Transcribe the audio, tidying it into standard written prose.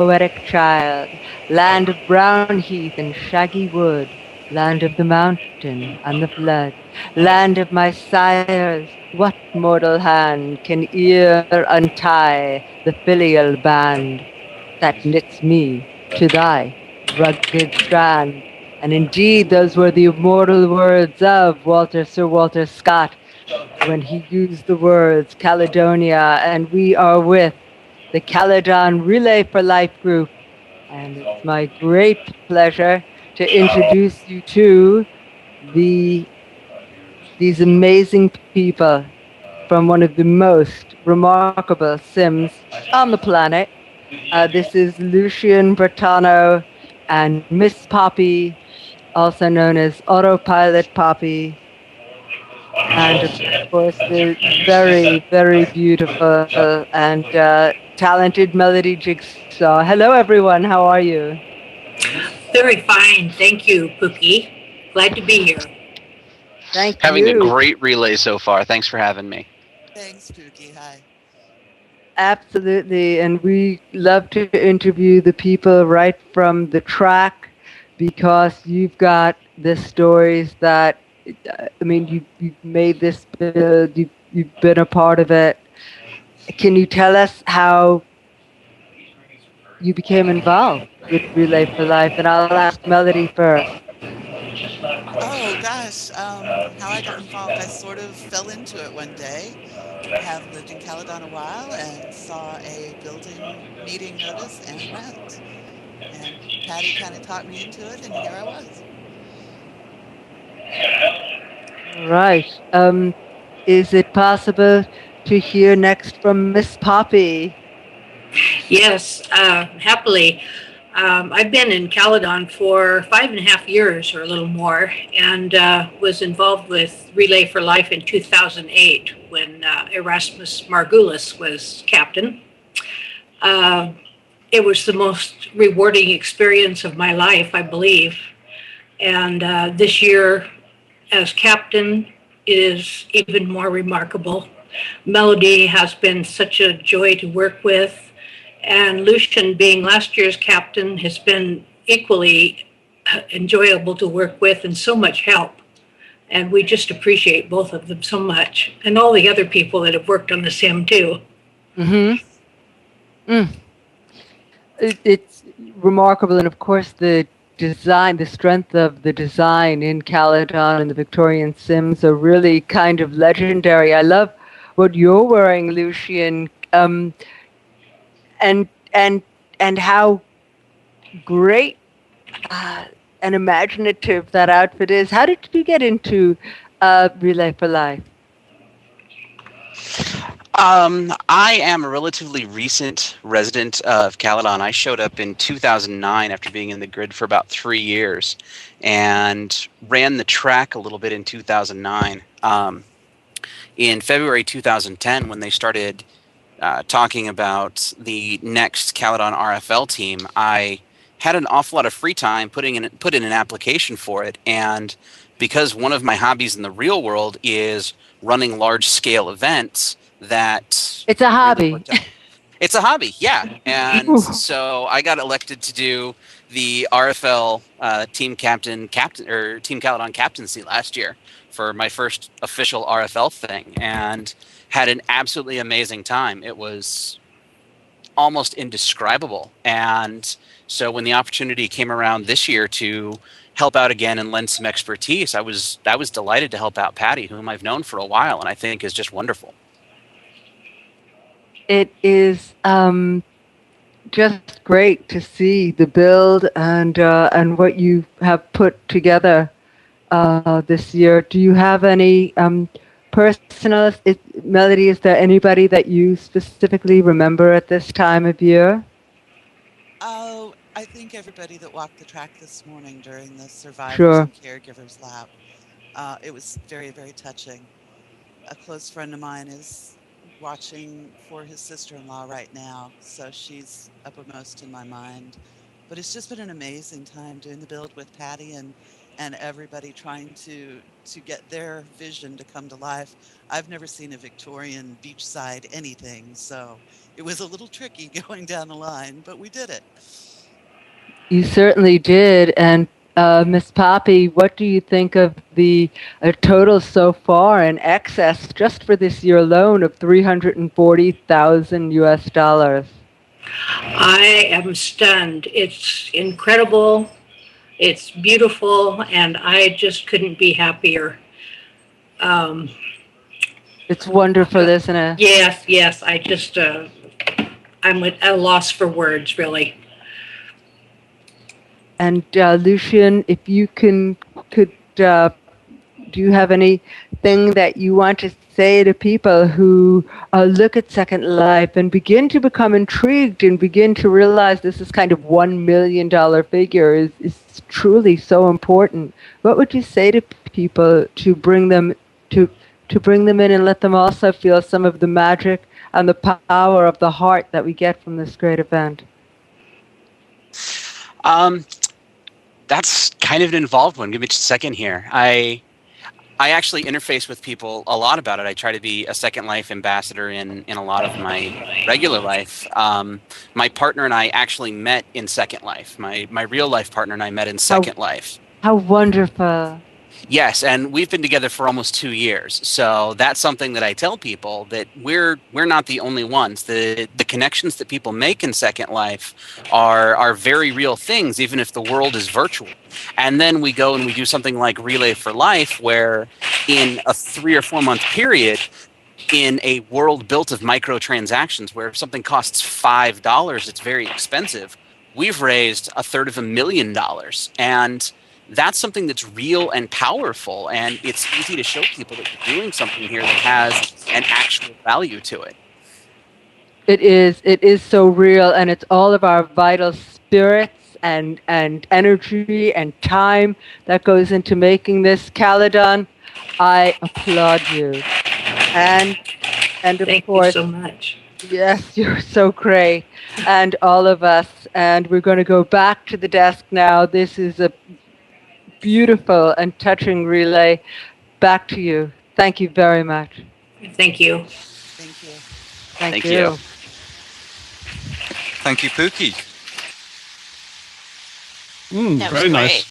poetic child, land of brown heath and shaggy wood, land of the mountain and the flood, land of my sires, what mortal hand can e'er untie the filial band that knits me to thy rugged strand? And indeed, those were the immortal words of Sir Walter Scott when he used the words Caledonia, and we are with the Caledon Relay for Life group. And it's my great pleasure to introduce you to the these amazing people from one of the most remarkable Sims on the planet. This is Lucien Brentano and Miss Poppy, also known as Autopilot Poppy, and of course the very, very beautiful and talented Melody Jigsaw. Hello, everyone. How are you? Very fine. Thank you, Pooky. Glad to be here. Thank Having a you. great relay so far. Thanks for having me. Thanks, Pooky. Hi. Absolutely. And we love to interview the people right from the track because you've got the stories that, I mean, you've made this build, you've been a part of it. Can you tell us how you became involved with Relay for Life? And I'll ask Melody first. Oh gosh, how I got involved. I sort of fell into it one day. Have lived in Caledon a while and saw a building meeting notice and went. And Patty kind of talked me into it, and here I was. Right. Is it possible to hear next from Miss Poppy? Yes, happily. I've been in Caledon for 5.5 years or a little more, and was involved with Relay for Life in 2008 when Erasmus Margulis was captain. Uh, it was the most rewarding experience of my life, I believe. And this year, as captain, it is even more remarkable. Melody has been such a joy to work with, and Lucian, being last year's captain, has been equally enjoyable to work with and so much help. And we just appreciate both of them so much, and all the other people that have worked on the sim too. Mm-hmm. Mm. It's remarkable, and of course the design, the strength of the design in Caledon and the Victorian Sims are really kind of legendary. I love what you're wearing, Lucian, and and and how great uh, and imaginative that outfit is. How did you get into Relay for Life? I am a relatively recent resident of Caledon. I showed up in 2009 after being in the grid for about 3 years and ran the track a little bit in 2009. In February 2010, when they started talking about the next Caledon RFL team, I had an awful lot of free time put in an application for it. And because one of my hobbies in the real world is running large scale events, that It's a really hobby. worked out. It's a hobby, yeah. And so I got elected to do the RFL Team Caledon captaincy last year for my first official RFL thing, and had an absolutely amazing time. It was almost indescribable. And so when the opportunity came around this year to help out again and lend some expertise, I was delighted to help out Patty, whom I've known for a while and I think is just wonderful. It is just great to see the build and what you have put together this year. Do you have any personal Melody? Is there anybody that you specifically remember at this time of year? Oh, I think everybody that walked the track this morning during the survivors Sure. and caregivers lap, it was very, very touching. A close friend of mine is watching for his sister-in-law right now, so she's uppermost in my mind. But it's just been an amazing time doing the build with Patty and and everybody trying to get their vision to come to life. I've never seen a Victorian beachside anything, so it was a little tricky going down the line, but we did it. You certainly did. And Miss Poppy, what do you think of the total so far in excess just for this year alone of 340,000 US dollars? I am stunned. It's incredible. It's beautiful, and I just couldn't be happier. It's wonderful, isn't it? Yes. I'm at a loss for words, really. And Lucien, if you could, do you have anything that you want to say to people who look at Second Life and begin to become intrigued and begin to realize this is kind of $1 million figure is truly so important? What would you say to people to bring them in and let them also feel some of the magic and the power of the heart that we get from this great event? That's kind of an involved one. Give me just a second here. I actually interface with people a lot about it. I try to be a Second Life ambassador in a lot of my regular life. My partner and I actually met in Second Life. My real life partner and I met in Second Life. How wonderful. Yes, and we've been together for almost 2 years. So that's something that I tell people, that we're not the only ones. The connections that people make in Second Life are very real things, even if the world is virtual. And then we go and we do something like Relay for Life, where in a 3 or 4 month period, in a world built of microtransactions, where if something costs $5, it's very expensive, we've raised $250,000. And that's something that's real and powerful, and it's easy to show people that you're doing something here that has an actual value to it. It is so real, and it's all of our vital spirits and energy and time that goes into making this Caledon. I applaud you. And of Thank course, you so much. Yes, you're so great. And all of us. And we're going to go back to the desk now. This is a beautiful and touching relay. Back to you. Thank you very much. Thank you. Thank you. Thank you. Thank you, Pooky. Very nice.